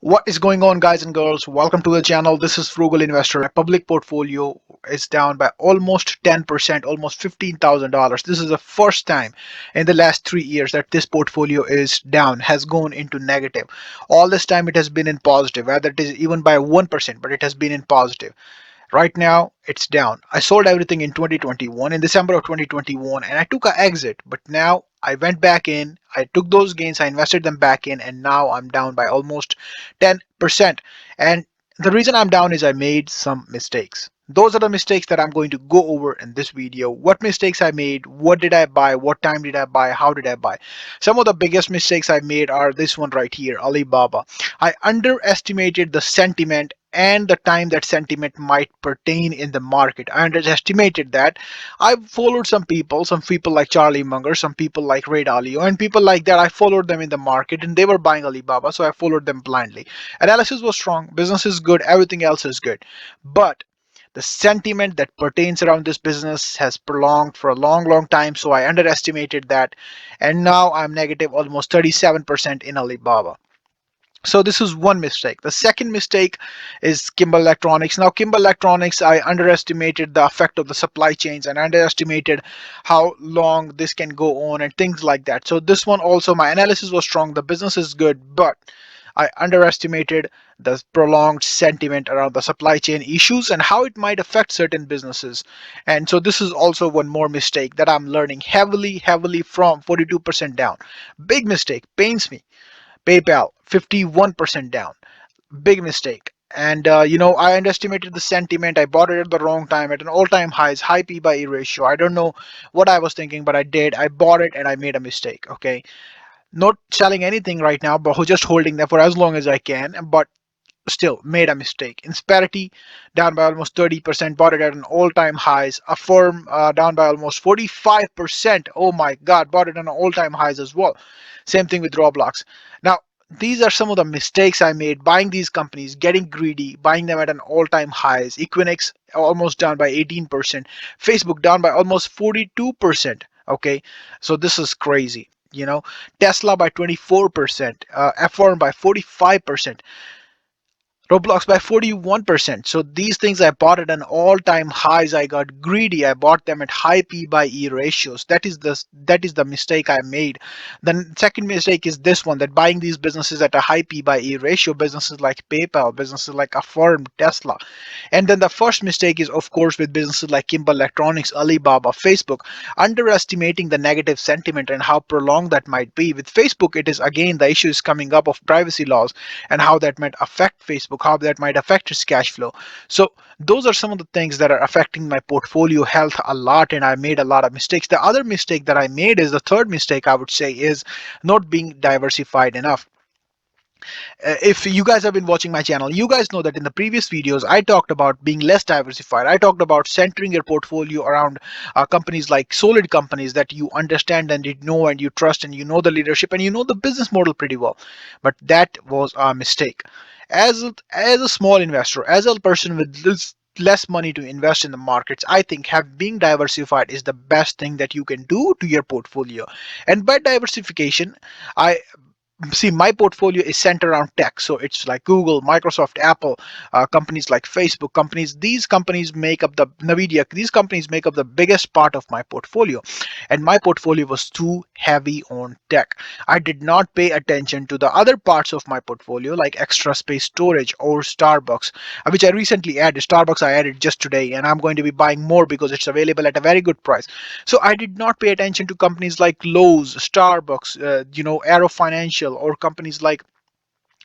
What is going on, guys and girls? Welcome to the channel. This is Frugal Investor. My public portfolio is down by almost 10%, almost $15,000. This is the first time in the last 3 years that this portfolio is down, has gone into negative. All this time it has been in positive, whether it is even by 1%, but it has been in positive. Right now, it's down. I sold everything in 2021, in December of 2021, and I took an exit. But now I went back in, I took those gains, I invested them back in, and now I'm down by almost 10%. And the reason I'm down is I made some mistakes. Those are the mistakes that I'm going to go over in this video. What mistakes I made, what did I buy, what time did I buy, how did I buy. Some of the biggest mistakes I made are this one right here, Alibaba. I underestimated the sentiment and the time that sentiment might pertain in the market. I underestimated that. I followed some people like Charlie Munger, some people like Ray Dalio, and people like that. I followed them in the market and they were buying Alibaba, so I followed them blindly. Analysis was strong, business is good, everything else is good. But the sentiment that pertains around this business has prolonged for a long time, so I underestimated that, and now I'm negative almost 37% in Alibaba. So this is one mistake. The second mistake is Kimball Electronics. Now Kimball Electronics, I underestimated the effect of the supply chains and underestimated how long this can go on and things like that. So this one also, my analysis was strong, the business is good, but I underestimated the prolonged sentiment around the supply chain issues and how it might affect certain businesses. And so this is also one more mistake that I'm learning heavily from. 42% down. Big mistake, pains me. PayPal 51% down. Big mistake. And I underestimated the sentiment. I bought it at the wrong time at an all-time highs, high P by E ratio. I don't know what I was thinking, but I did. I bought it and I made a mistake. Okay, not selling anything right now, but just holding them for as long as I can. But still made a mistake. Insperity down by almost 30%, bought it at an all-time highs. Affirm down by almost 45%. Oh my God, bought it at an all-time highs as well. Same thing with Roblox. Now, these are some of the mistakes I made buying these companies, getting greedy, buying them at an all-time highs. Equinix almost down by 18%. Facebook down by almost 42%. Okay, so this is crazy. Tesla by 24%, Affirm by 45%. Roblox by 41%. So these things I bought at an all-time highs. I got greedy. I bought them at high P by E ratios. That is the mistake I made. The second mistake is this one, that buying these businesses at a high P by E ratio, businesses like PayPal, businesses like Affirm, Tesla. And then the first mistake is, of course, with businesses like Kimball Electronics, Alibaba, Facebook, underestimating the negative sentiment and how prolonged that might be. With Facebook, it is again the issue is coming up of privacy laws and how that might affect Facebook, how that might affect its cash flow. So those are some of the things that are affecting my portfolio health a lot, and I made a lot of mistakes. The other mistake that I made is the third mistake I would say is not being diversified enough. If you guys have been watching my channel, you guys know that in the previous videos I talked about being less diversified. I talked about centering your portfolio around companies like solid companies that you understand and you know and you trust and you know the leadership and you know the business model pretty well. But that was a mistake. As a small investor, as a person with less money to invest in the markets, I think have being diversified is the best thing that you can do to your portfolio. And by diversification, I see my portfolio is centered around tech, so it's like Google, Microsoft, Apple, companies like Facebook, companies, these companies make up the Nvidia, these companies make up the biggest part of my portfolio. And my portfolio was too heavy on tech. I did not pay attention to the other parts of my portfolio like extra space storage or Starbucks, which I recently added. Starbucks I added just today, and I'm going to be buying more because it's available at a very good price. So I did not pay attention to companies like Lowe's, Starbucks, Aero Financial, or companies like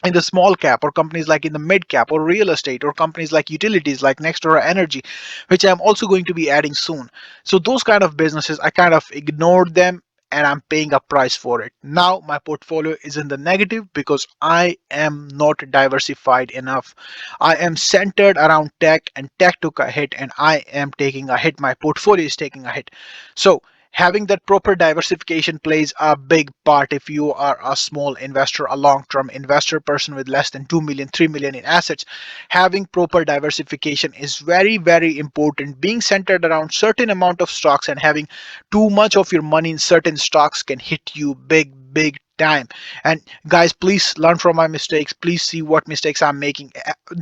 in the small cap, or companies like in the mid cap, or real estate, or companies like utilities like Nextera Energy, which I'm also going to be adding soon. So those kind of businesses, I kind of ignored them, and I'm paying a price for it. Now my portfolio is in the negative because I am not diversified enough. I am centered around tech, and tech took a hit, and I am taking a hit. My portfolio is taking a hit. So having that proper diversification plays a big part if you are a small investor, a long-term investor, person with less than 2 million, 3 million in assets. Having proper diversification is very important. Being centered around certain amount of stocks and having too much of your money in certain stocks can hit you big time. And guys, please learn from my mistakes. Please see what mistakes I'm making.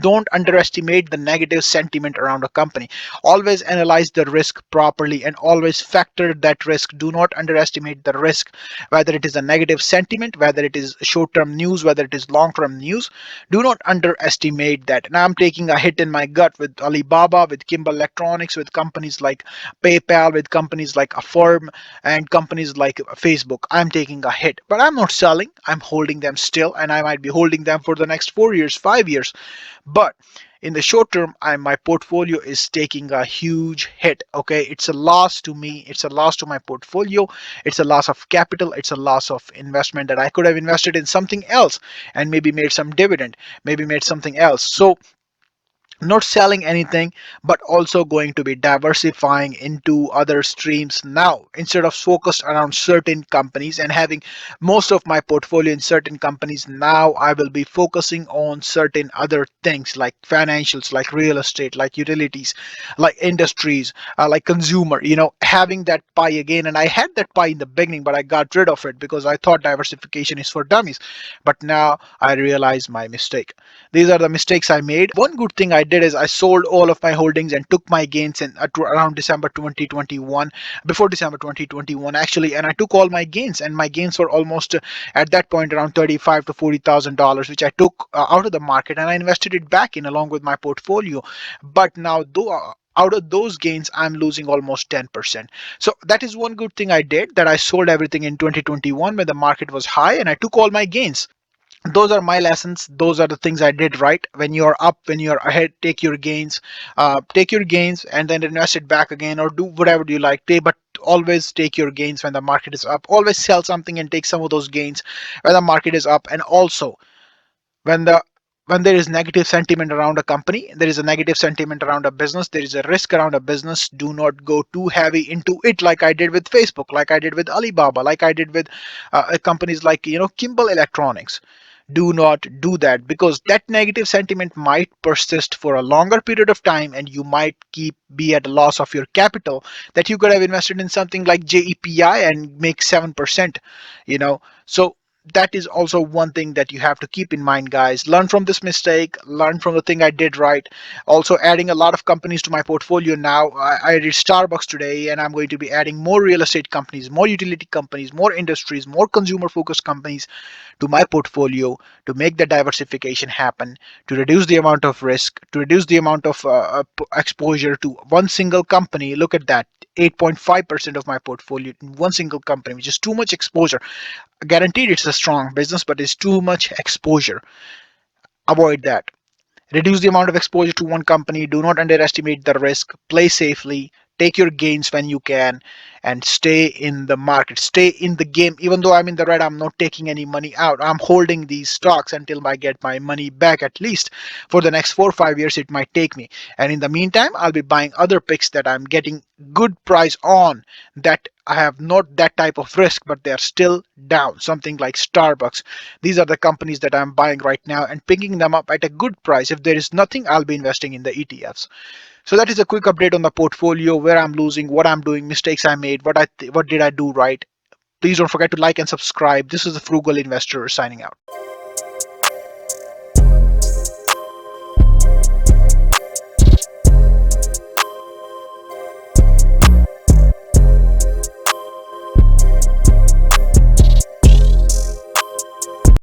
Don't underestimate the negative sentiment around a company. Always analyze the risk properly and always factor that risk. Do not underestimate the risk, whether it is a negative sentiment, whether it is short term news, whether it is long term news. Do not underestimate that. And I'm taking a hit in my gut with Alibaba, with Kimball Electronics, with companies like PayPal, with companies like Affirm, and companies like Facebook. I'm taking a hit, but I'm not selling. I'm holding them still, and I might be holding them for the next 4 years, 5 years. But in the short term, my portfolio is taking a huge hit. Okay, it's a loss to me. It's a loss to my portfolio. It's a loss of capital. It's a loss of investment that I could have invested in something else and maybe made some dividend, maybe made something else. So not selling anything, but also going to be diversifying into other streams now, instead of focused around certain companies and having most of my portfolio in certain companies. Now I will be focusing on certain other things like financials, like real estate, like utilities, like industries, like consumer, having that pie again. And I had that pie in the beginning, but I got rid of it because I thought diversification is for dummies. But now I realize my mistake. These are the mistakes I made. One good thing I did is I sold all of my holdings and took my gains in around December 2021, before December 2021 actually, and I took all my gains, and my gains were almost at that point around 35 to $40,000, which I took out of the market and I invested it back in along with my portfolio. But now, though, out of those gains, I'm losing almost 10%. So that is one good thing I did, that I sold everything in 2021 when the market was high and I took all my gains. Those are my lessons. Those are the things I did right. When you're up, when you're ahead, take your gains and then invest it back again, or do whatever you like. But always take your gains when the market is up. Always sell something and take some of those gains when the market is up. And also, when the when there is negative sentiment around a company, there is a negative sentiment around a business, there is a risk around a business, do not go too heavy into it, like I did with Facebook, like I did with Alibaba, like I did with companies like Kimball Electronics. Do not do that, because that negative sentiment might persist for a longer period of time and you might keep be at a loss of your capital that you could have invested in something like JEPI and make 7%. So that is also one thing that you have to keep in mind, guys. Learn from this mistake, learn from the thing I did right. Also adding a lot of companies to my portfolio now. I did Starbucks today, and I'm going to be adding more real estate companies, more utility companies, more industries, more consumer focused companies to my portfolio, to make the diversification happen, to reduce the amount of risk, to reduce the amount of exposure to one single company. Look at that. 8.5% of my portfolio in one single company, which is too much exposure. Guaranteed it's a strong business, but it's too much exposure. Avoid that. Reduce the amount of exposure to one company. Do not underestimate the risk. Play safely. Take your gains when you can, and stay in the market. Stay in the game. Even though I'm in the red, I'm not taking any money out. I'm holding these stocks until I get my money back. At least for the next 4 or 5 years, it might take me. And in the meantime, I'll be buying other picks that I'm getting good price on, that I have not that type of risk, but they are still down. Something like Starbucks. These are the companies that I'm buying right now and picking them up at a good price. If there is nothing, I'll be investing in the ETFs. So that is a quick update on the portfolio, where I'm losing, what I'm doing, mistakes I made, what did I do right. Please don't forget to like and subscribe. This is the Frugal Investor signing out.